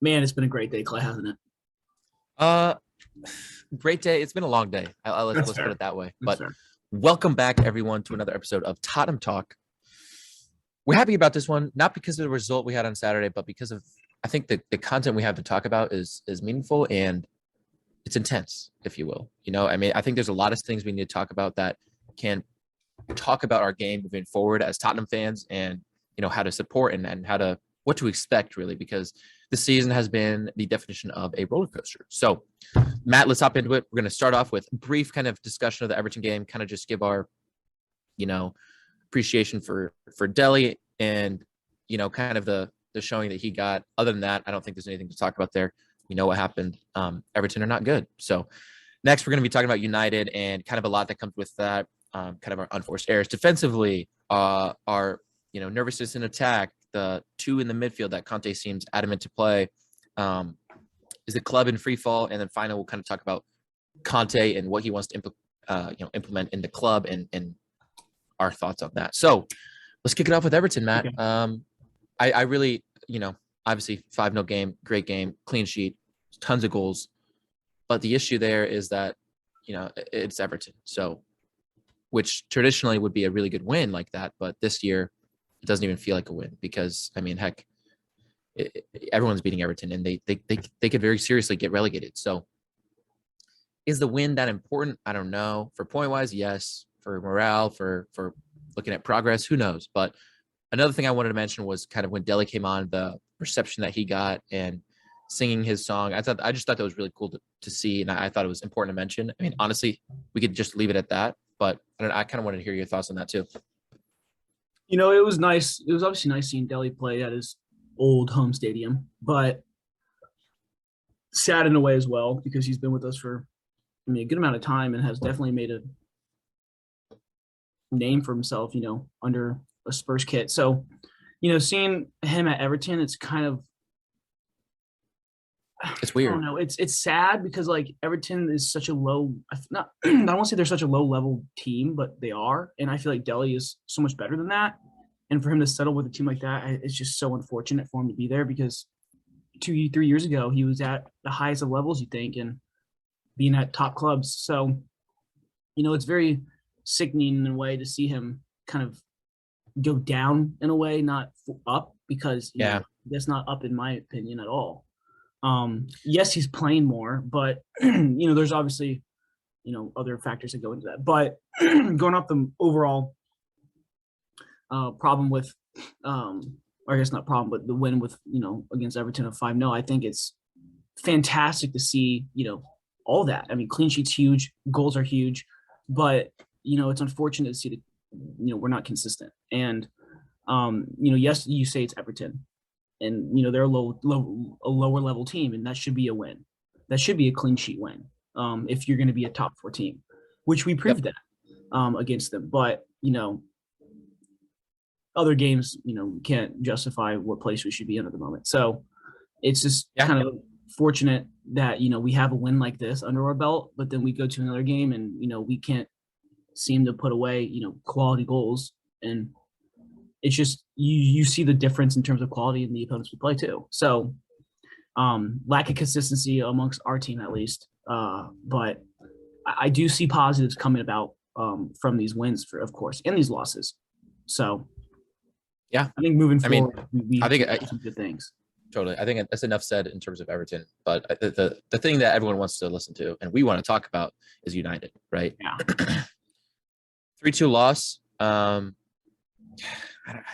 Man, it's been a great day, Clay, hasn't it? Uh, Great day. It's been a long day. That's Let's put fair. it that way. That's But fair. welcome back, everyone, to another episode of Tottenham Talk. We're happy about this one, not because of the result we had on Saturday, but because of I think the content we have to talk about is meaningful and it's intense, if you will. I mean, I think there's a lot of things we need to talk about that can talk about our game moving forward as Tottenham fans, and how to support and how to what to expect really, because this season has been the definition of a roller coaster. So, Matt, let's hop into it. We're going to start off with a brief kind of discussion of the Everton game, kind of just give our you know appreciation for Delhi and kind of the showing that he got. Other than that, I don't think there's anything to talk about there. We know what happened. Everton are not good. So next, we're going to be talking about United and kind of a lot that comes with that. Kind of our unforced errors defensively, our nervousness in attack, the two in the midfield that Conte seems adamant to play. Is the club in free fall? And then finally, we'll kind of talk about Conte and what he wants to implement in the club and our thoughts on that. So let's kick it off with Everton, Matt. Okay. I really, obviously 5-0 game, great game, clean sheet, tons of goals. But the issue there is that, it's Everton. So, which traditionally would be a really good win like that. But this year, it doesn't even feel like a win because, I mean, heck, everyone's beating Everton and they could very seriously get relegated. So is the win that important? I don't know. For point wise, yes. For morale, for looking at progress, who knows? But another thing I wanted to mention was kind of when Dele came on, the reception that he got and singing his song. I just thought that was really cool to see, and I thought it was important to mention. I mean, honestly, we could just leave it at that, but I kind of wanted to hear your thoughts on that too. It was nice. It was obviously nice seeing Delhi play at his old home stadium, but sad in a way as well because he's been with us for, a good amount of time and has definitely made a name for himself, under a Spurs kit. So, seeing him at Everton, it's kind of, It's I don't weird. know. It's sad because like Everton is such a low, not I don't want to say they're such a low level team, but they are, and I feel like Delhi is so much better than that. And for him to settle with a team like that, it's just so unfortunate for him to be there because 2, 3 years ago he was at the highest of levels, you think, and being at top clubs. So, it's very sickening in a way to see him kind of go down in a way, not up, because Yeah. that's not up in my opinion at all. Yes, he's playing more, but there's obviously other factors that go into that. But going off the overall problem with, or I guess not problem, but the win with against Everton of 5-0, I think it's fantastic to see all that. I mean, clean sheets huge, goals are huge, but it's unfortunate to see that we're not consistent. And yes, you say it's Everton, and they're a lower level team, and that should be a win. That should be a clean sheet win. If you're going to be a top four team, which we Yep. proved that against them. But other games, can't justify what place we should be in at the moment. So it's just Yeah. kind of fortunate that we have a win like this under our belt, but then we go to another game and we can't seem to put away quality goals, and it's just you see the difference in terms of quality in the opponents we play too. So lack of consistency amongst our team at least, but I do see positives coming about from these wins, of course, and these losses. So Yeah. I think moving I mean, forward, we I think have some good things. totally. I think that's enough said in terms of Everton. But the thing that everyone wants to listen to and we want to talk about is United, right? Yeah. 3-2 loss.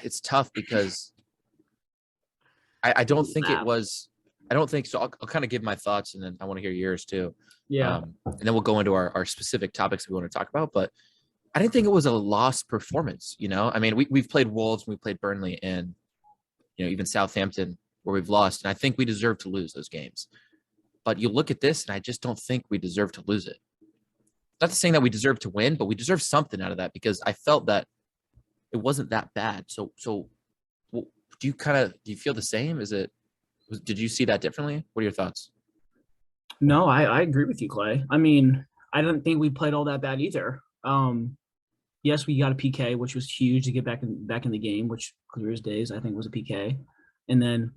It's tough because I don't think it was. I don't think so. I'll kind of give my thoughts and then I want to hear yours too. Yeah. And then we'll go into our specific topics we want to talk about. But I didn't think it was a lost performance. I mean, we've played Wolves, we've played Burnley, and even Southampton where we've lost, and I think we deserve to lose those games. But you look at this, and I just don't think we deserve to lose it. Not saying that we deserve to win, but we deserve something out of that because I felt that it wasn't that bad. So do you feel the same? Did you see that differently? What are your thoughts? No, I agree with you, Clay. I mean, I didn't think we played all that bad either. Yes, we got a PK, which was huge to get back in the game, which clear as days I think was a PK. And then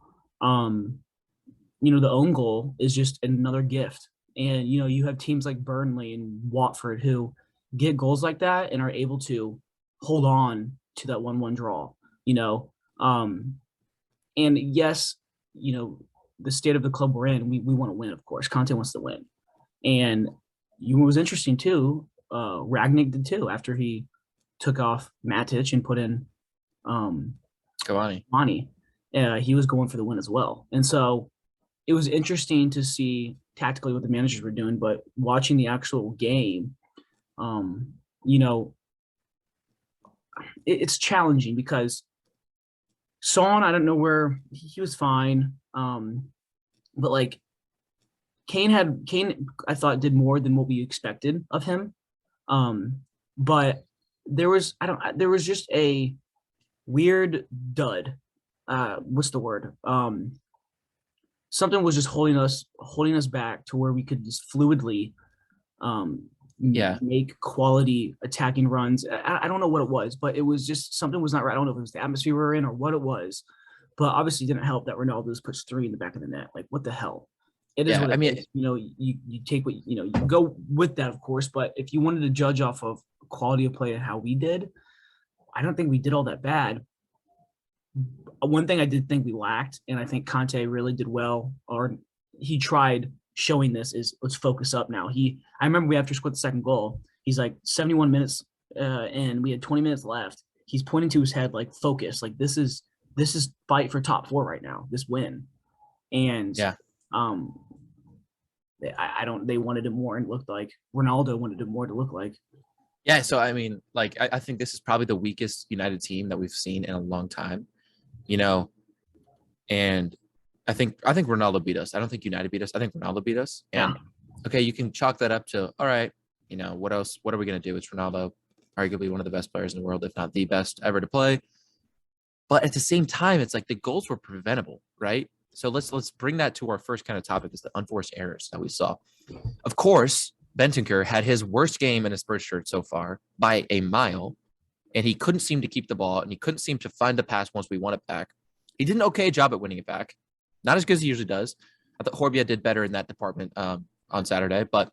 the own goal is just another gift. And, you have teams like Burnley and Watford who get goals like that and are able to hold on to that 1-1 draw, you know. And yes, the state of the club we're in, we want to win, of course. Conte wants to win. And it was interesting too. Ragnick did too after he took off Matic and put in Cavani. He was going for the win as well. And so it was interesting to see tactically what the managers were doing, but watching the actual game, you know, it's challenging because Son, I don't know where he was fine. But like Kane, I thought did more than what we expected of him. But there was just a weird dud. What's the word? Something was just holding us back to where we could just fluidly make quality attacking runs. I don't know what it was, but it was just something was not right. I don't know if it was the atmosphere we were in or what it was, but obviously it didn't help that Ronaldo just puts 3 in the back of the net. Like, what the hell? It is what it is. You take what you go with that, of course, but if you wanted to judge off of quality of play and how we did, I don't think we did all that bad. One thing I did think we lacked, and I think Conte really did well, or he tried showing this, is let's focus up now. I remember we after scored the second goal, he's like 71 minutes and we had 20 minutes left. He's pointing to his head like focus, like this is fight for top 4 right now, this win. And they wanted it more and looked like Ronaldo wanted it more to look like. Yeah, so I mean, like I think this is probably the weakest United team that we've seen in a long time. And I think Ronaldo beat us. I don't think United beat us. I think Ronaldo beat us. And okay, you can chalk that up to, all right, what else? What are we going to do? It's Ronaldo, arguably one of the best players in the world, if not the best ever to play. But at the same time, it's like the goals were preventable, right? So let's bring that to our first kind of topic, is the unforced errors that we saw. Of course, Bentancur had his worst game in a Spurs shirt so far by a mile, and he couldn't seem to keep the ball, and he couldn't seem to find the pass once we won it back. He did an okay job at winning it back. Not as good as he usually does. I thought Horbia did better in that department on Saturday, but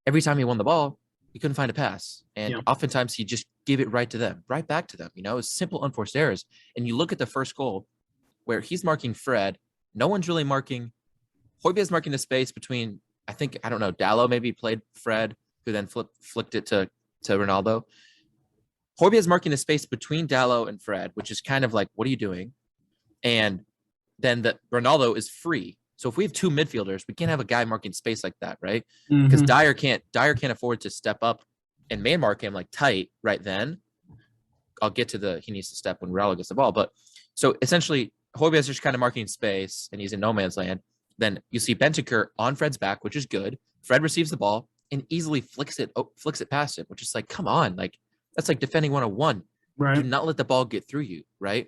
every time he won the ball, he couldn't find a pass. And oftentimes he just gave it right back to them. It's simple unforced errors. And you look at the first goal where he's marking Fred. No one's really marking. Hoybia's marking the space between, I don't know, Dallo maybe played Fred, who then flicked it to Ronaldo. Hoybia's marking the space between Dallo and Fred, which is kind of like, what are you doing? And then Ronaldo is free. So if we have 2 midfielders, we can't have a guy marking space like that, right? Because Dyer can't afford to step up and man mark him like tight right then. I'll get to he needs to step when Ronaldo gets the ball. But so essentially, Hoybia's just kind of marking space, and he's in no man's land. Then you see Bentancur on Fred's back, which is good. Fred receives the ball and easily flicks it past him, which is like, come on, like that's like defending 101. Right. Do not let the ball get through you, right?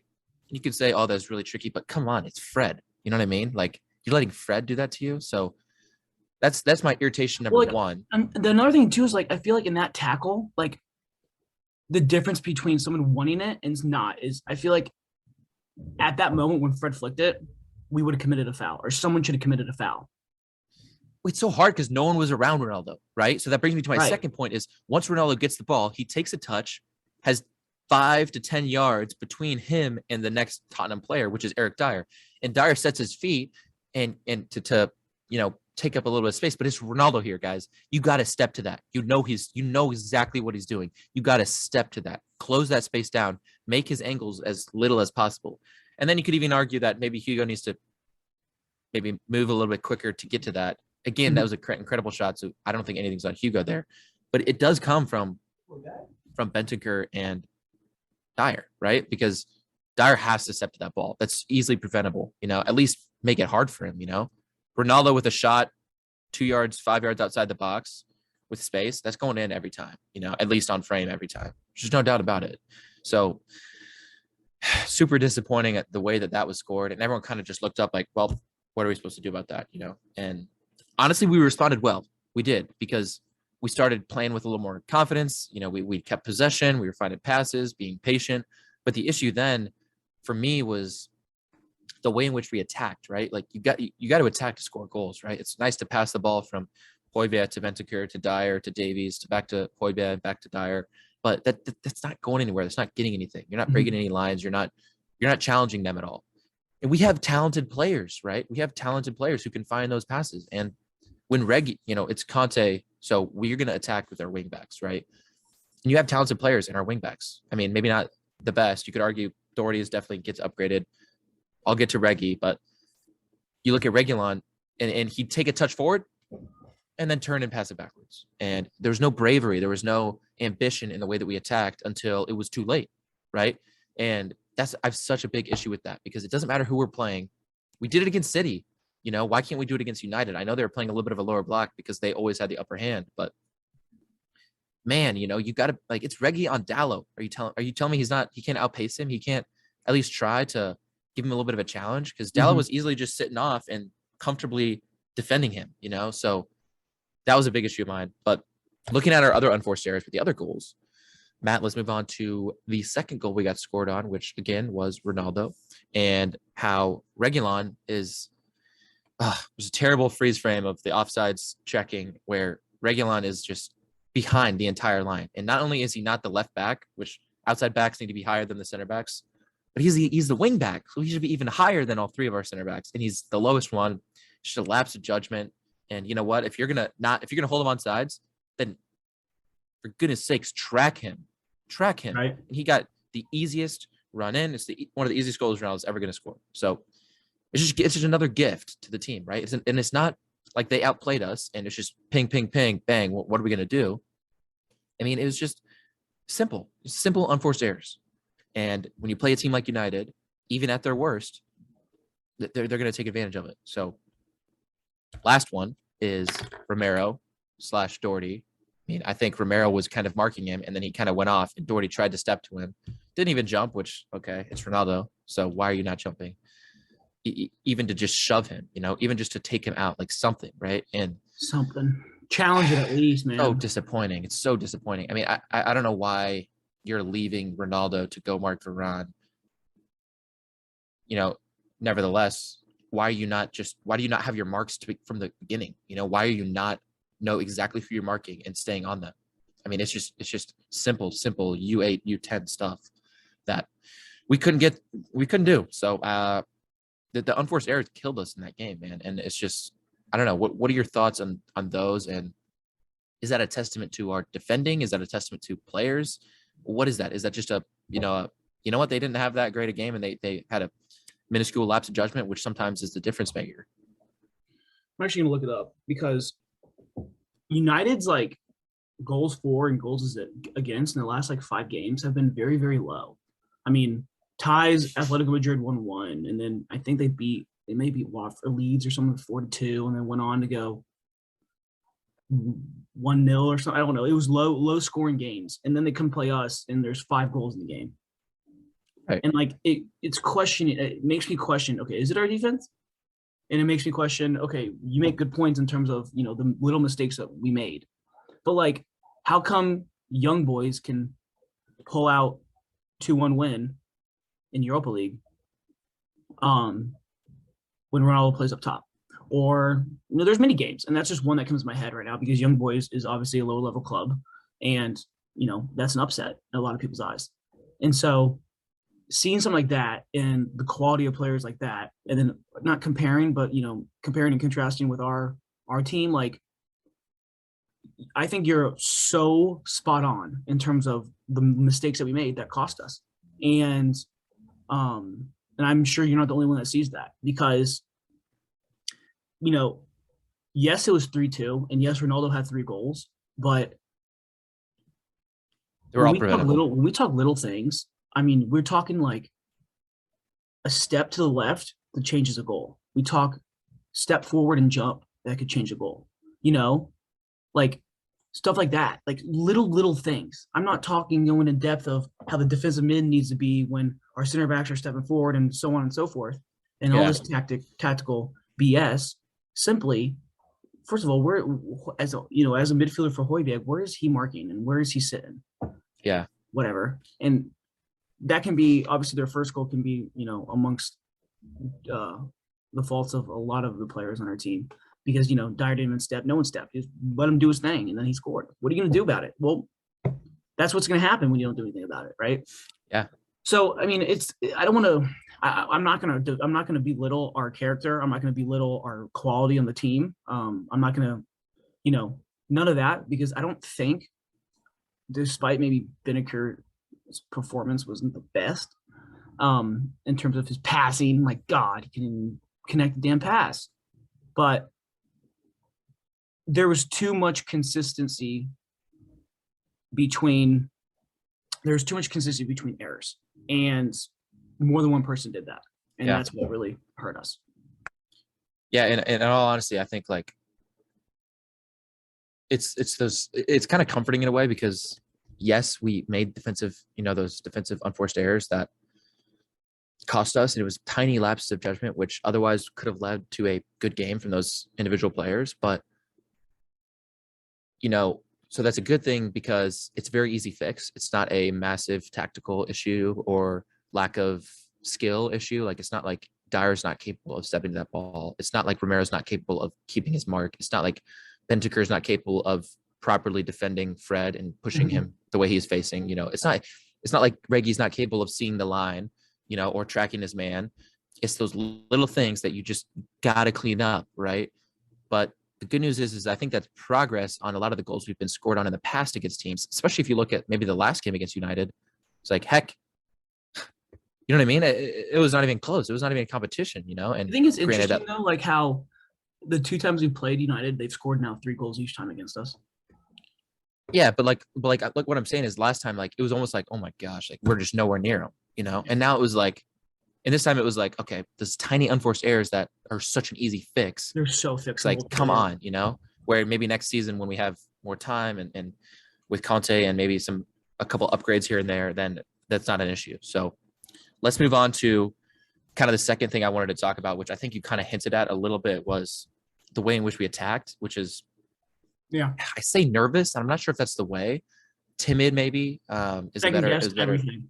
You could say, oh, that's really tricky, but come on, it's Fred. You know what I mean? Like, you're letting Fred do that to you. So that's my irritation number one. And another thing too is like, I feel like in that tackle, like the difference between someone wanting it and not is, I feel like at that moment when Fred flicked it, we would have committed a foul, or someone should have committed a foul. It's so hard because no one was around Ronaldo, right? So that brings me to my second point is, once Ronaldo gets the ball, he takes a touch, has 5 to 10 yards between him and the next Tottenham player, which is Eric Dyer. And Dyer sets his feet and to take up a little bit of space. But it's Ronaldo here, guys. You got to step to that. You know exactly what he's doing. You got to step to that. Close that space down. Make his angles as little as possible. And then you could even argue that maybe Hugo needs to maybe move a little bit quicker to get to that. Again, that was an incredible shot. So I don't think anything's on Hugo there. But it does come from Bentancur and Dyer, right? Because Dyer has to step to that ball. That's easily preventable, at least make it hard for him, Ronaldo with a shot 2 yards, 5 yards outside the box with space, that's going in every time, at least on frame every time. There's no doubt about it. So super disappointing at the way that was scored. And everyone kind of just looked up like, well, what are we supposed to do about that? And honestly, we responded well. We did, because we started playing with a little more confidence. We kept possession. We were finding passes, being patient. But the issue then for me was the way in which we attacked, right? Like you got to attack to score goals, right? It's nice to pass the ball from Højbjerg to Bentancur to Dyer to Davies to back to Højbjerg, back to Dyer, but that's not going anywhere. That's not getting anything. You're not breaking any lines. You're not challenging them at all. And we have talented players, right? We have talented players who can find those passes. And when it's Conte, so we're going to attack with our wingbacks, right? And you have talented players in our wingbacks. I mean, maybe not the best. You could argue Doherty definitely gets upgraded. I'll get to Reggie, but you look at Reguilon and he'd take a touch forward and then turn and pass it backwards. And there was no bravery. There was no ambition in the way that we attacked until it was too late, right? And I have such a big issue with that because it doesn't matter who we're playing. We did it against City. Why can't we do it against United? I know they were playing a little bit of a lower block because they always had the upper hand, but man, you got to it's Reggie on Dallo. Are you telling me he can't outpace him? He can't at least try to give him a little bit of a challenge because Dallo was easily just sitting off and comfortably defending him, So that was a big issue of mine. But looking at our other unforced errors with the other goals, Matt, let's move on to the second goal we got scored on, which again was Ronaldo, and how Reguilon was a terrible freeze frame of the offsides checking where Reguilon is just behind the entire line. And not only is he not the left back, which outside backs need to be higher than the center backs, but he's the wing back. So he should be even higher than all three of our center backs. And he's the lowest one. Just a lapse of judgment. And you know what? If you're gonna hold him on sides, then for goodness sakes, track him. Right. And he got the easiest run in. It's one of the easiest goals Ronaldo's ever going to score. So it's just another gift to the team, right? It's not like they outplayed us and it's just ping, ping, ping, bang. What are we going to do? I mean, it was just simple unforced errors. And when you play a team like United, even at their worst, they're going to take advantage of it. So last one is Romero/Doherty. I mean, I think Romero was kind of marking him, and then he kind of went off, and Doherty tried to step to him. Didn't even jump, which, okay, it's Ronaldo, so why are you not jumping? Even to just shove him, even just to take him out, like something, right? And something. Challenge it at least, man. So disappointing. It's so disappointing. I mean, I don't know why you're leaving Ronaldo to go mark Varane. Nevertheless, why do you not have your marks from the beginning? Why are you not know exactly who you're marking and staying on them? I mean, it's just simple U8, U10 stuff that we couldn't do. So the unforced errors killed us in that game, man. And it's just, I don't know. What are your thoughts on those? And is that a testament to our defending? Is that a testament to players? What is that? Is that just what? They didn't have that great a game and they had a minuscule lapse of judgment, which sometimes is the difference maker. I'm actually going to look it up because United's goals for and goals against in the last 5 games have been very, very low. I mean, ties, Atletico Madrid 1-1, and then I think they may beat Watford, Leeds or something 4-2, and then went on to go 1-0 or something. I don't know. It was low scoring games, and then they come play us, and there's 5 goals in the game. Right. And it makes me question. Okay, is it our defense? And it makes me question, okay, you make good points in terms of, the little mistakes that we made. But, how come young boys can pull out 2-1 win in Europa League when Ronaldo plays up top? Or, there's many games, and that's just one that comes to my head right now because Young Boys is obviously a low-level club, and, that's an upset in a lot of people's eyes. And so seeing something like that and the quality of players like that, and then not comparing, but comparing and contrasting with our team, I think you're so spot on in terms of the mistakes that we made that cost us. And I'm sure you're not the only one that sees that because, yes, it was 3-2, and yes, Ronaldo had 3 goals, but they were all preventable. When we talk little things, I mean, we're talking a step to the left that changes a goal. We talk step forward and jump that could change a goal. Stuff like that, little things. I'm not talking going in depth of how the defensive mid needs to be when our center backs are stepping forward and so on and so forth, and all this tactical BS. Simply, first of all, as a midfielder for Højbjerg, where is he marking and where is he sitting? Yeah, whatever. And that can be obviously their first goal can be amongst uh, the faults of a lot of the players on our team because Dyer didn't even step, no one stepped. Just let him do his thing, and then he scored. What are you going to do about it? Well, that's what's going to happen when you don't do anything about it, right? Yeah. So I mean, I don't want to. I'm not gonna belittle our character. I'm not gonna belittle our quality on the team. I'm not gonna, none of that because I don't think, despite maybe Binnicker's performance wasn't the best, in terms of his passing. My God, he can connect the damn pass, but there was too much consistency between. There's too much consistency between errors, and more than one person did that, and Yeah. that's what really hurt us. Yeah, and in all honesty, I think like it's kind of comforting in a way because yes, we made those defensive unforced errors that cost us, and it was tiny lapses of judgment, which otherwise could have led to a good game from those individual players. But so that's a good thing because it's a very easy fix. It's not a massive tactical issue or lack of skill issue. Like it's not like Dyer's not capable of stepping to that ball. It's not like Romero's not capable of keeping his mark. It's not like Bentancur's not capable of properly defending Fred and pushing him the way he's facing. It's not like Reggie's not capable of seeing the line, or tracking his man. It's those little things that you just gotta clean up, right? But the good news is I think that's progress on a lot of the goals we've been scored on in the past against teams, especially if you look at maybe the last game against United. It's like, heck, you know what I mean? It was not even close. It was not even a competition, And I think it's interesting though, like how the 2 times we played United, they've scored now 3 goals each time against us. Yeah, but what I'm saying is last time, like it was almost like, oh my gosh, like we're just nowhere near them, And now it was like, and this time it was like, okay, this tiny unforced errors that are such an easy fix. They're so fixable. It's like, come on, where maybe next season when we have more time and with Conte and maybe a couple upgrades here and there, then that's not an issue. So let's move on to kind of the second thing I wanted to talk about, which I think you kind of hinted at a little bit, was the way in which we attacked, which is, I say nervous. I'm not sure if that's the way. Timid, maybe. Is better. Everything.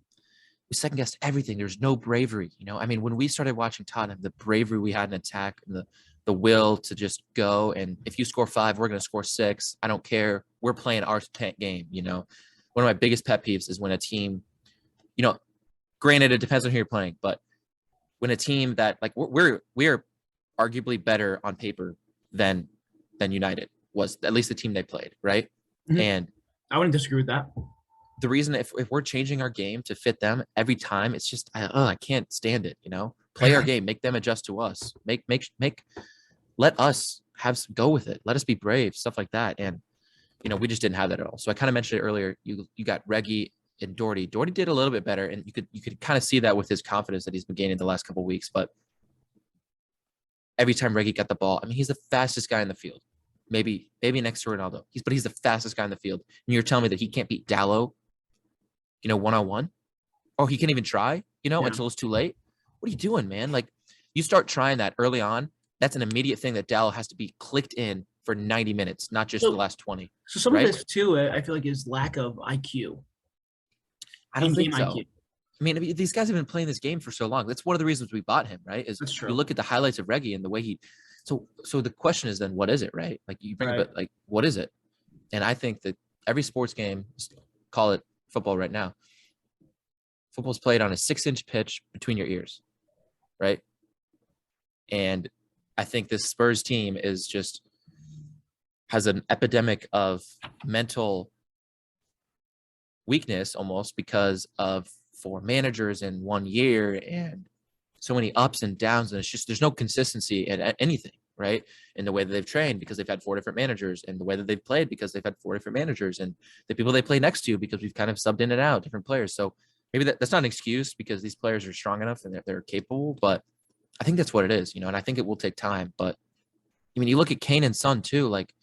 We second guessed everything. There's no bravery. I mean, when we started watching Tottenham, the bravery we had in attack and the will to just go. And if you score 5, we're going to score 6. I don't care. We're playing our game. One of my biggest pet peeves is when a team, granted, it depends on who you're playing, but when a team that like we are arguably better on paper than United was, at least the team they played, right? Mm-hmm. And I wouldn't disagree with that. The reason if we're changing our game to fit them every time, it's just I can't stand it. Play our game, make them adjust to us, let us go with it, let us be brave, stuff like that. And we just didn't have that at all. So I kind of mentioned it earlier. You got Reggie and Doherty. Doherty did a little bit better, and you could kind of see that with his confidence that he's been gaining the last couple of weeks. But every time Reggie got the ball, I mean, he's the fastest guy in the field. Maybe next to Ronaldo. He's the fastest guy in the field. And you're telling me that he can't beat Dallo, one-on-one? Or he can't even try, until it's too late? What are you doing, man? Like, you start trying that early on, that's an immediate thing that Dallo has to be clicked in for 90 minutes, not just the last 20. So some of this, too, I feel like is lack of IQ. I don't think so. IQ. I mean, these guys have been playing this game for so long. That's one of the reasons we bought him, right? Is you look at the highlights of Reggie and the way he – so the question is then, what is it, right? Like, you bring up, like, what is it? And I think that every sports game, call it football right now, football's played on a 6-inch pitch between your ears, right? And I think this Spurs team has an epidemic of mental weakness almost because of 4 managers in 1 year and so many ups and downs. And it's just, there's no consistency at anything, right? In the way that they've trained because they've had 4 different managers, and the way that they've played because they've had 4 different managers, and the people they play next to because we've kind of subbed in and out different players. So maybe that's not an excuse because these players are strong enough and they're capable, but I think that's what it is, and I think it will take time. But I mean, you look at Kane and Son too, like,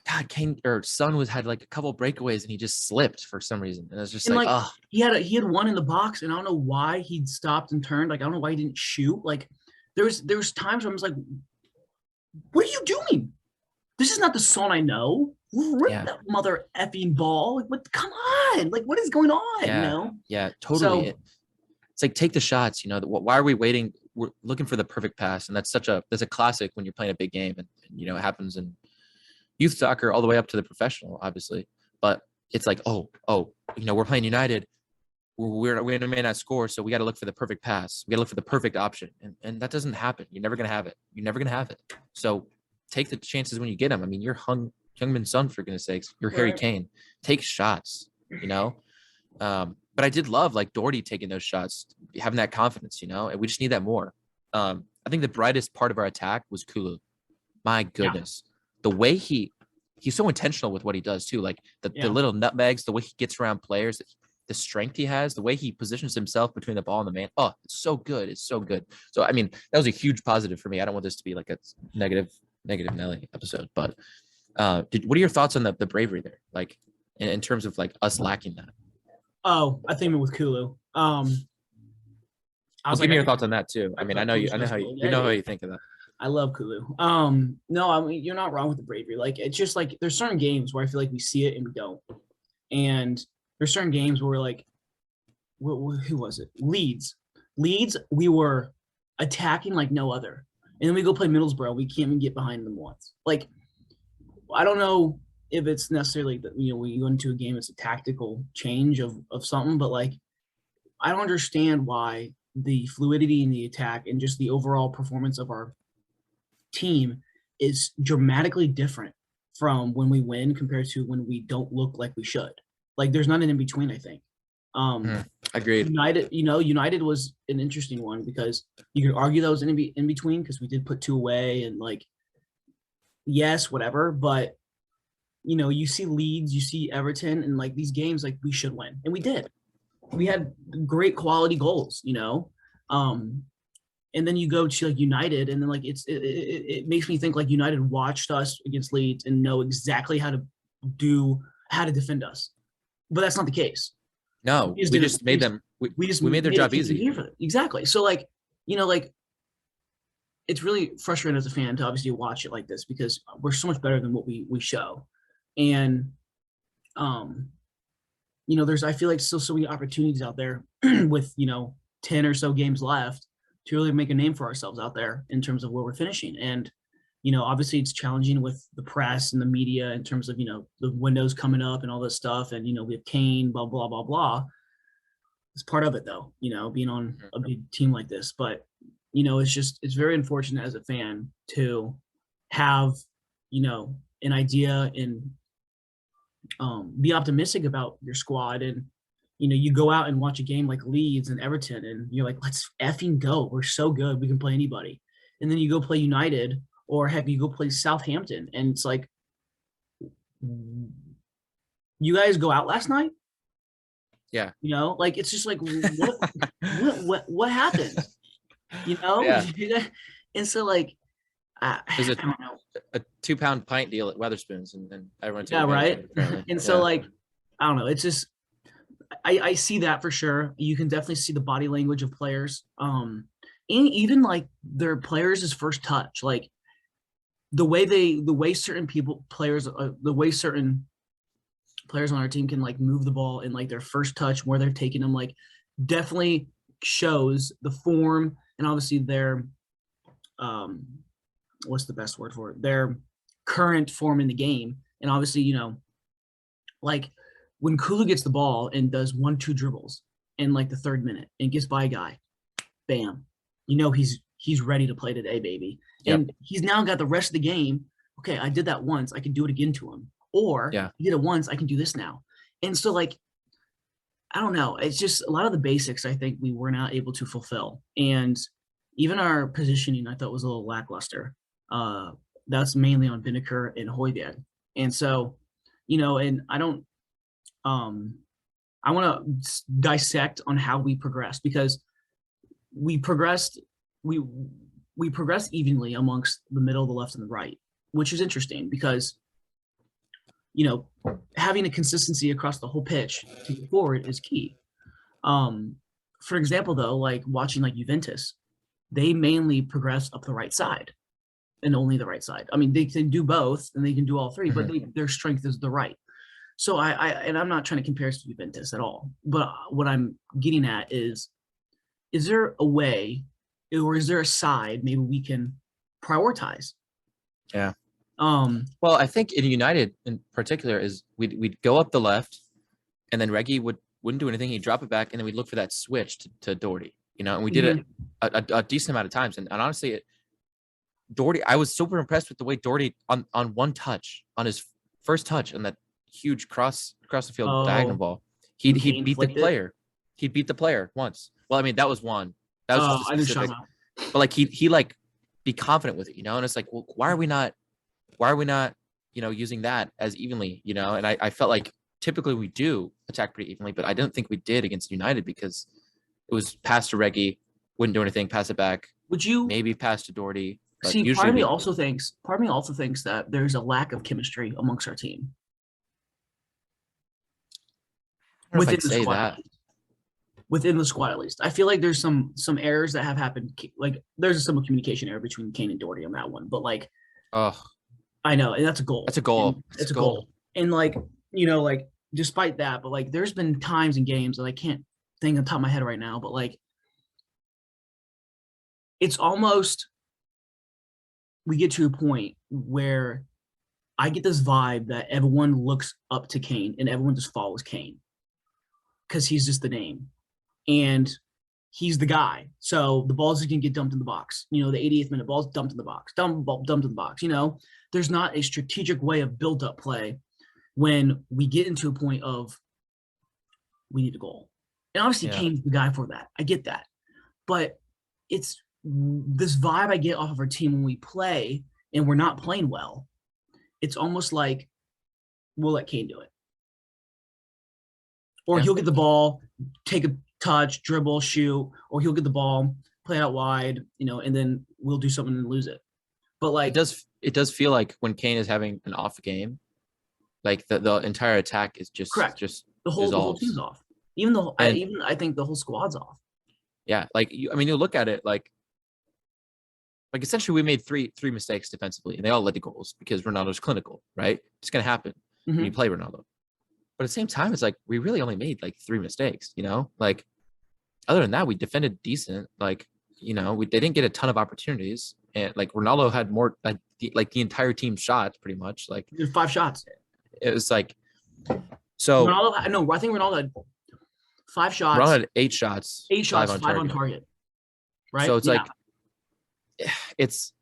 God, Son had like a couple breakaways and he just slipped for some reason. And it's just oh. He had one in the box, and I don't know why he stopped and turned. Like, I don't know why he didn't shoot. Like, there's times where I was like, what are you doing? This is not the Son I know. Rip that mother effing ball. Like, what? Come on. Like, what is going on? Yeah, totally. So, it's like, take the shots. Why are we waiting? we're looking for the perfect pass, and that's a classic when you're playing a big game, and it happens in youth soccer all the way up to the professional, obviously. But it's like, we're playing United. We may not score, so we got to look for the perfect pass. We got to look for the perfect option, and that doesn't happen. You're never gonna have it. You're never gonna have it. So take the chances when you get them. I mean, you're Heung-min Son, for goodness sakes. You're Harry Kane. Take shots. But I did love like Doherty taking those shots, having that confidence. And we just need that more. I think the brightest part of our attack was Kulu. My goodness, the way he's so intentional with what he does too. Like the little nutmegs, the way he gets around players. The strength he has, the way he positions himself between the ball and the man. Oh, it's so good. It's so good. So, I mean, that was a huge positive for me. I don't want this to be like a negative Nelly episode, but what are your thoughts on the bravery there? Like in terms of like us lacking that? Oh, I think with Kulu. Give me your thoughts on that too. I mean, I know how you think of that. I love Kulu. No, I mean, you're not wrong with the bravery. Like, it's just like, there's certain games where I feel like we see it and we don't. And there's certain games where we're like, who was it? Leeds, we were attacking like no other. And then we go play Middlesbrough. We can't even get behind them once. Like, I don't know if it's necessarily that, when you go into a game, it's a tactical change of something, but like, I don't understand why the fluidity in the attack and just the overall performance of our team is dramatically different from when we win compared to when we don't look like we should. Like, there's not an in between, I think. Agreed. United was an interesting one because you could argue that was in between because we did put 2 away and like, yes, whatever. But, you see Leeds, you see Everton, and like these games, like we should win. And we did. We had great quality goals, and then you go to like United, and then like it makes me think like United watched us against Leeds and know exactly how to defend us. But that's not the case. No, we just made their job easy. Exactly. So like, like it's really frustrating as a fan to obviously watch it like this because we're so much better than what we show. And there's I feel like still so many opportunities out there with 10 or so games left to really make a name for ourselves out there in terms of where we're finishing. And obviously it's challenging with the press and the media in terms of the windows coming up and all this stuff, and we have Kane, blah blah blah blah. It's part of it though, being on a big team like this. But it's very unfortunate as a fan to have an idea and be optimistic about your squad, and you go out and watch a game like Leeds and Everton and you're like, let's effing go, we're so good, we can play anybody. And then you go play United, or heck, you go play Southampton, and it's like, you guys go out last night? Yeah. Like, it's just like, what happened? Yeah. And so like, There's a 2-pound pint deal at Weatherspoons, and everyone. Yeah, right. And so like, I don't know. It's just, I see that for sure. You can definitely see the body language of players. And even like their players' first touch, like the way certain players on our team can like move the ball and like their first touch, where they're taking them, like definitely shows the form and obviously their what's the best word for it? Their current form in the game. And obviously, like when Kulu gets the ball and does 1-2 dribbles in like the 3rd minute and gets by a guy, bam, he's ready to play today, baby. Yep. And he's now got the rest of the game. Okay, I did that once, I can do it again to him. Or I did it once, I can do this now. And so like, I don't know. It's just a lot of the basics I think we were not able to fulfill. And even our positioning I thought was a little lackluster. That's mainly on Binnicker and Højbjerg. And so, and I don't, I want to dissect on how we progressed, because we progressed evenly amongst the middle, the left, and the right, which is interesting because, having a consistency across the whole pitch to get forward is key. For example, though, like watching like Juventus, they mainly progress up the right side. And only the right side. I mean, they can do both and they can do all three, but their strength is the right. So I'm not trying to compare us to Juventus at all. But what I'm getting at is there a way or is there a side maybe we can prioritize? Yeah. Um, Well, I think in United in particular is we'd go up the left, and then Reggie wouldn't do anything. He'd drop it back, and then we'd look for that switch to Doherty. And we did it a decent amount of times. And honestly, Doherty, I was super impressed with the way Doherty on one touch, on his first touch, on that huge across the field diagonal oh, ball. and He'd Kane beat the flicked it. player. He'd beat the player once. Well, I mean, that was one. That was just a I know what you're specific. talking about. But like he like be confident with it, And it's like, well, why are we not, using that as evenly, And I felt like typically we do attack pretty evenly, but I don't think we did against United because it was pass to Reggie, wouldn't do anything, pass it back, Would you maybe pass to Doherty. But see? usually Part of me also thinks that there's a lack of chemistry amongst our team I don't know if within I'd the say squad. that. Within the squad, at least, I feel like there's some errors that have happened. Like there's a simple communication error between Kane and Doherty on that one, but like Oh, I know, and that's a goal. that's a goal. It's a goal. And like, like despite that, but like there's been times in games that I can't think on top of my head right now, but like it's almost we get to a point where I get this vibe that everyone looks up to Kane and everyone just follows Kane because he's just the name. And he's the guy. So the ball's just gonna get dumped in the box. The 88th minute ball's dumped in the box, dumped in the box. There's not a strategic way of build-up play when we get into a point of we need a goal. And obviously Kane's the guy for that. I get that. But it's this vibe I get off of our team when we play and we're not playing well. It's almost like we'll let Kane do it. Or he'll get the ball, take a touch, dribble, shoot, or he'll get the ball, play out wide, and then we'll do something and lose it. But like it does feel like when Kane is having an off game, like the entire attack is just correct. Just the whole team's off. I think the whole squad's off. Yeah, you look at it like essentially we made three mistakes defensively, and they all led to goals because Ronaldo's clinical, right? It's gonna happen when you play Ronaldo. But at the same time, it's like we really only made like 3 mistakes, Like other than that, we defended decent. Like, they didn't get a ton of opportunities. And like Ronaldo had more like the entire team shots pretty much. Like 5 shots. It was like so Ronaldo, no, I think Ronaldo had 5 shots. Ronaldo had 8 shots. 8 shots, 5 on target. Right. So it's like it's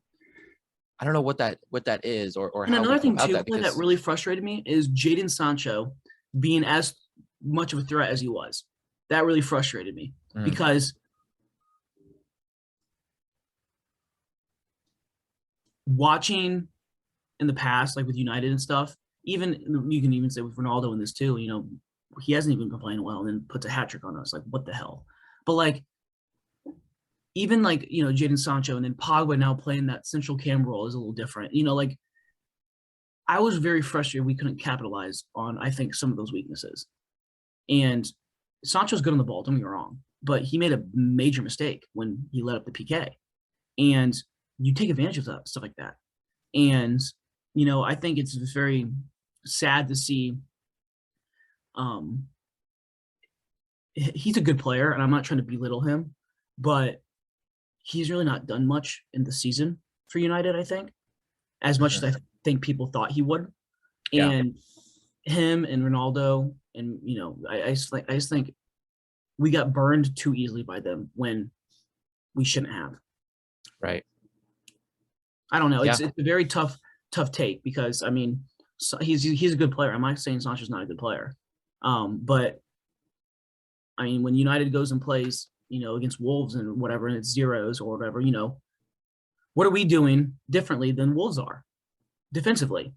I don't know what that is or and how another thing too because that really frustrated me is Jadon Sancho being as much of a threat as he was. That really frustrated me because watching in the past, like with United and stuff, even you can even say with Ronaldo in this too, he hasn't even been playing well and then puts a hat trick on us. Like, what the hell? But like, even like, Jadon Sancho and then Pogba now playing that central cam role is a little different. Like I was very frustrated we couldn't capitalize on, I think, some of those weaknesses. And Sancho's good on the ball, don't get me wrong, but he made a major mistake when he let up the PK. And you take advantage of that, stuff like that. And, I think it's very sad to see he's a good player, and I'm not trying to belittle him, but he's really not done much in the season for United, I think, as much as I think people thought he would. Yeah. And him and Ronaldo, and I just think we got burned too easily by them when we shouldn't have. Right. I don't know. It's a very tough take because I mean he's a good player. I'm not saying Sancho's not a good player, but I mean when United goes and plays, against Wolves and whatever, and it's 0s or whatever, what are we doing differently than Wolves are defensively?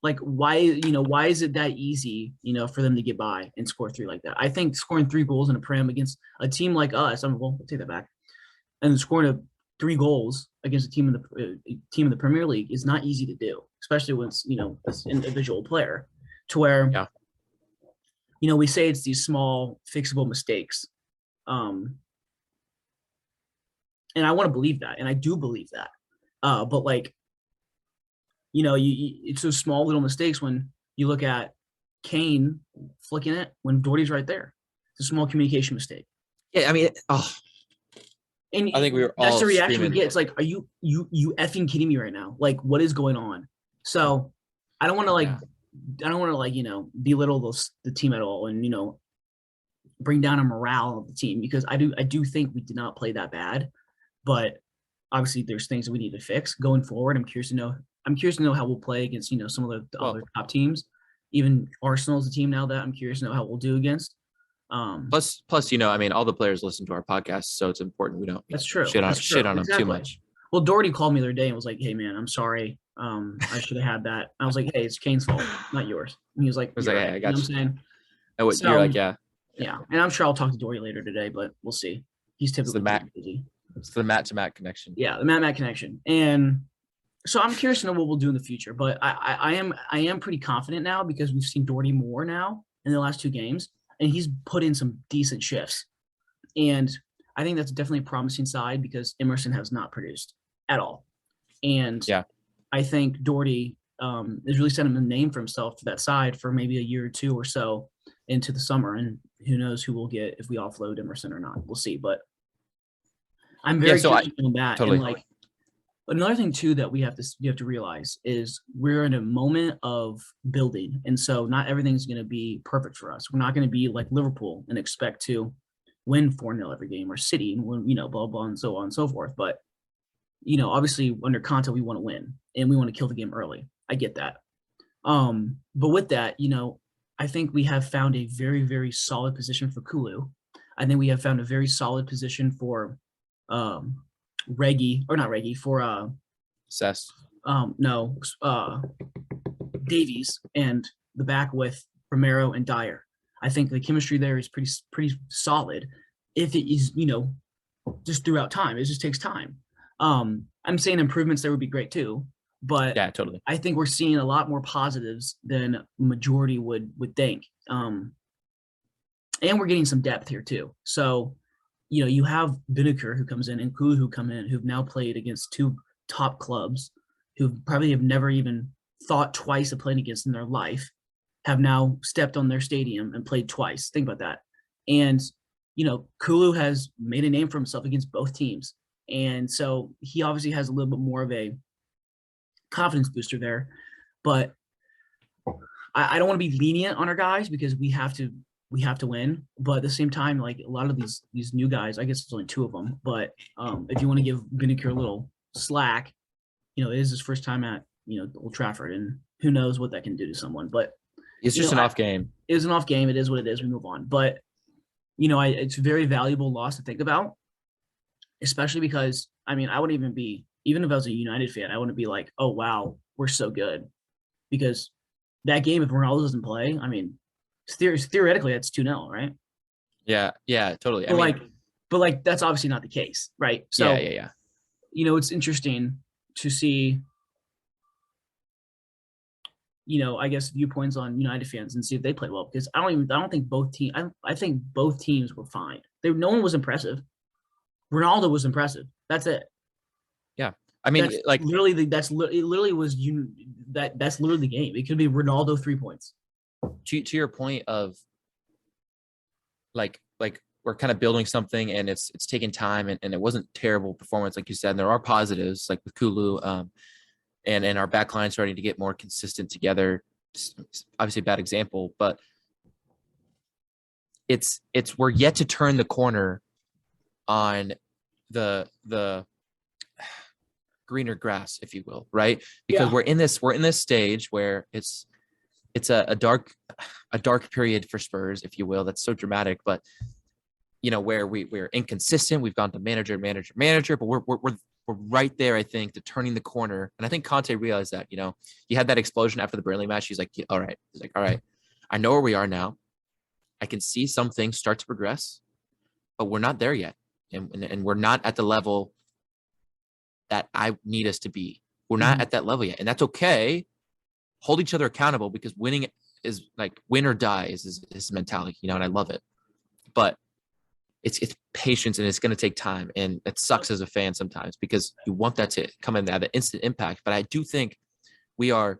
Like why is it that easy, for them to get by and score 3 like that? I think scoring 3 goals in a Prem against a team like us, I'll take that back, and scoring 3 goals against a team in the Premier League is not easy to do, especially when it's this individual player. To where we say it's these small fixable mistakes, and I want to believe that, and I do believe that, but like. It's those small little mistakes when you look at Kane flicking it when Doherty's right there. It's a small communication mistake. Yeah, I mean, And I think we were that's all the reaction we screaming. get. It's like, are you effing kidding me right now? Like, what is going on? So I don't want to Yeah. belittle the team at all, and bring down a morale of the team, because I do think we did not play that bad, but obviously there's things that we need to fix going forward. I'm curious to know how we'll play against some of the Well, other top teams. Even Arsenal's a team now that I'm curious to know how we'll do against. plus, I mean, all the players listen to our podcast, so it's important we don't That's true. shit on That's true. them too Exactly. much. Well, Doherty called me the other day and was like, "Hey, man, I'm sorry. I should have had that." I was like, "Hey, it's Kane's fault, not yours." And he was like, I was "You're like, right." hey, I You know got what I'm you. saying? And what you're like, So yeah, yeah, and I'm sure I'll talk to Doherty later today, but we'll see. He's it's the typically Matt, pretty busy. it's the Matt to Matt connection. Yeah, the Matt connection, and so I'm curious to know what we'll do in the future. But I am pretty confident now, because we've seen Doherty more now in the last two games, and he's put in some decent shifts. And I think that's definitely a promising side, because Emerson has not produced at all. And Yeah. I think Doherty is really setting a name for himself to that side for maybe a year or two or so into the summer. And who knows who we'll get if we offload Emerson or not. We'll see. But I'm very So curious on that. And totally. like another thing too that you have to realize is we're in a moment of building. And so not everything's going to be perfect for us. We're not going to be like Liverpool and expect to win 4-0 every game, or City and win, blah, blah, and so on and so forth. But obviously under Conte, we want to win and we want to kill the game early. I get that. But with that, I think we have found a very, very solid position for Kulu. I think we have found a very solid position for Reggie, or not Reggie, for Cess. no, Davies, and the back with Romero and Dyer. I think the chemistry there is pretty solid. If it is, just throughout time, it just takes time. I'm saying improvements there would be great too, but Yeah, totally. I think we're seeing a lot more positives than majority would think. And we're getting some depth here too. So, you have Binniker who comes in and Kulu who come in, who've now played against two top clubs, who probably have never even thought twice of playing against in their life, have now stepped on their stadium and played twice. Think about that. And, Kulu has made a name for himself against both teams. And so he obviously has a little bit more of a confidence booster there. But I don't want to be lenient on our guys, because we have to win. But at the same time, like a lot of these new guys, I guess it's only two of them. But if you want to give Binniker a little slack, it is his first time at Old Trafford, and who knows what that can do to someone. But It's just an off game. It was an off game. It is what it is. We move on. But it's a very valuable loss to think about, especially because I wouldn't even be, even if I was a United fan, I wouldn't be like, oh wow, we're so good, because that game, if Ronaldo doesn't play, theoretically that's 2-0, right? Yeah, totally. But that's obviously not the case, right? So yeah. It's interesting to see, I guess viewpoints on United fans and see if they play well, because I don't think both teams. I think both teams were fine. No one was impressive. Ronaldo was impressive. That's it. Yeah, That's literally that's literally the game. It could be Ronaldo 3 points. To your point of like we're kind of building something, and it's taking time, and it wasn't terrible performance, like you said. And there are positives, like with Kulu, and our backline starting to get more consistent together. Obviously a bad example, but it's we're yet to turn the corner on the greener grass, if you will, right? Because we're in this stage where it's a dark period for Spurs, if you will. That's so dramatic, but where we're inconsistent. We've gone to manager, but we're right there, I think, to turning the corner. And I think Conte realized that. He had that explosion after the Burnley match. He's like, all right. He's like, all right, I know where we are now. I can see some things start to progress, but we're not there yet, and we're not at the level that I need us to be. We're not at that level yet, and that's okay. Hold each other accountable, because winning is like win or die is his mentality, and I love it. But it's patience, and it's going to take time, and it sucks as a fan sometimes, because you want that to come in and have an instant impact. But I do think we are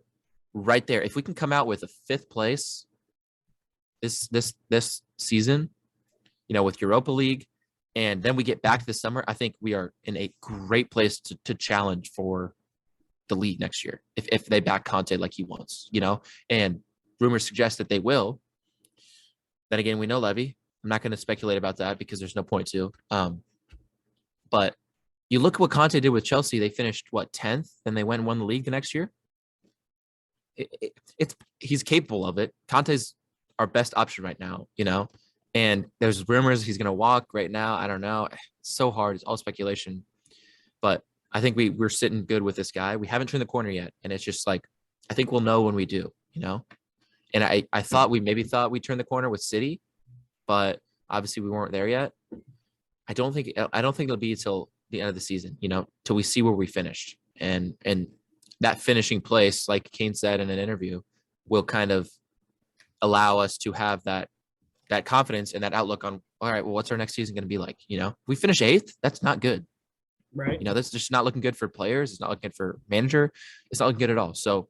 right there. If we can come out with a 5th place this season, with Europa League, and then we get back this summer, I think we are in a great place to challenge for the league next year if they back Conte like he wants, and rumors suggest that they will. Then again, we know Levy. I'm not going to speculate about that because there's no point to. But you look at what Conte did with Chelsea. They finished 10th, and they went and won the league the next year. He's capable of it. Conte's our best option right now, and there's rumors he's going to walk right now. I don't know. It's so hard. It's all speculation, but I think we're sitting good with this guy. We haven't turned the corner yet. And it's just like, I think we'll know when we do, and I thought we turned the corner with City, but obviously we weren't there yet. I don't think it'll be until the end of the season, till we see where we finished, and that finishing place, like Kane said in an interview, will kind of allow us to have that confidence and that outlook on, all right, well, what's our next season going to be like? We finish 8th. That's not good. Right. That's just not looking good for players. It's not looking good for manager. It's not looking good at all. So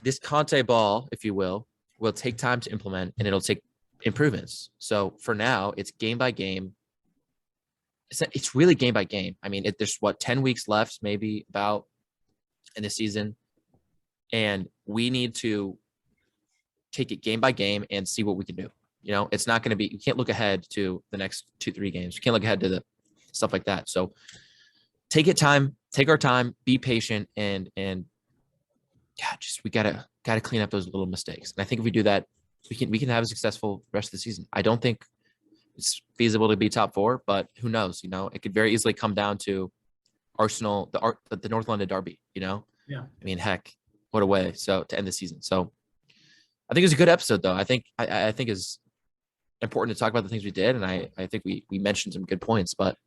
this Conte ball, if you will take time to implement, and it'll take improvements. So for now, it's game by game. It's really game by game. I mean, there's 10 weeks left, maybe about in the season. And we need to take it game by game and see what we can do. It's not going to be, you can't look ahead to the next 2-3 games. You can't look ahead to the stuff like that. So take our time, be patient, and we gotta clean up those little mistakes. And I think if we do that, we can have a successful rest of the season. I don't think it's feasible to be top 4, but who knows? It could very easily come down to Arsenal, the North London derby. Yeah. I mean, heck, what a way to end the season. So I think it's a good episode, though. I think it's important to talk about the things we did, and I think we mentioned some good points. But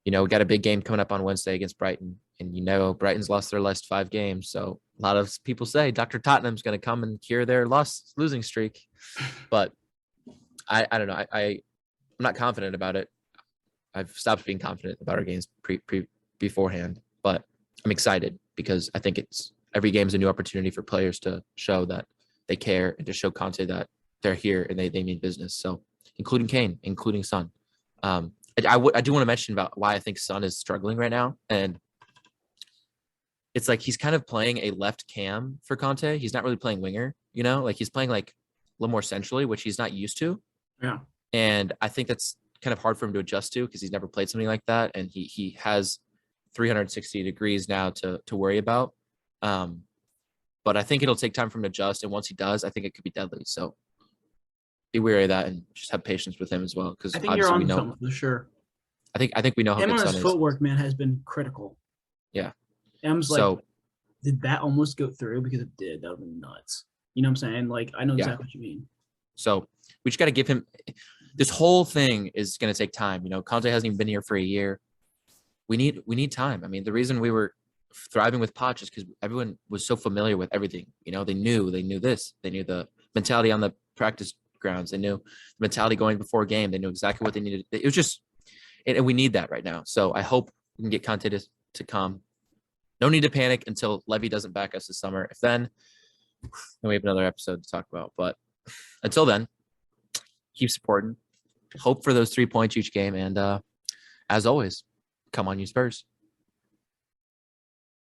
we got a big game coming up on Wednesday against Brighton, and Brighton's lost their last 5 games. So a lot of people say Dr. Tottenham's going to come and cure their losing streak, but I don't know. I'm not confident about it. I've stopped being confident about our games beforehand, but I'm excited because I think every game is a new opportunity for players to show that they care and to show Conte that they're here and they mean business. So including Kane, including Son. I do want to mention about why I think Son is struggling right now. And it's like he's kind of playing a left cam for Conte. He's not really playing winger, he's playing like a little more centrally, which he's not used to. Yeah. And I think that's kind of hard for him to adjust to because he's never played something like that. And he has 360 degrees now to worry about. But I think it'll take time for him to adjust. And once he does, I think it could be deadly. So be wary of that and just have patience with him as well. Because I think you're on something for sure. I think we know how him good on Son his is. footwork, man, has been critical. Yeah. M's did that almost go through? Because it did. That would be nuts. You know what I'm saying? Like, I know exactly what you mean. So we just got to give him – this whole thing is going to take time. Conte hasn't even been here for a year. We need time. I mean, the reason we were thriving with Poch is because everyone was so familiar with everything. They knew this. They knew the mentality on the practice grounds. They knew the mentality going before a game. They knew exactly what they needed. It was just – and we need that right now. So I hope we can get Conte to come. No need to panic until Levy doesn't back us this summer. If then we have another episode to talk about. But until then, keep supporting. Hope for those 3 points each game. And as always, come on, you Spurs.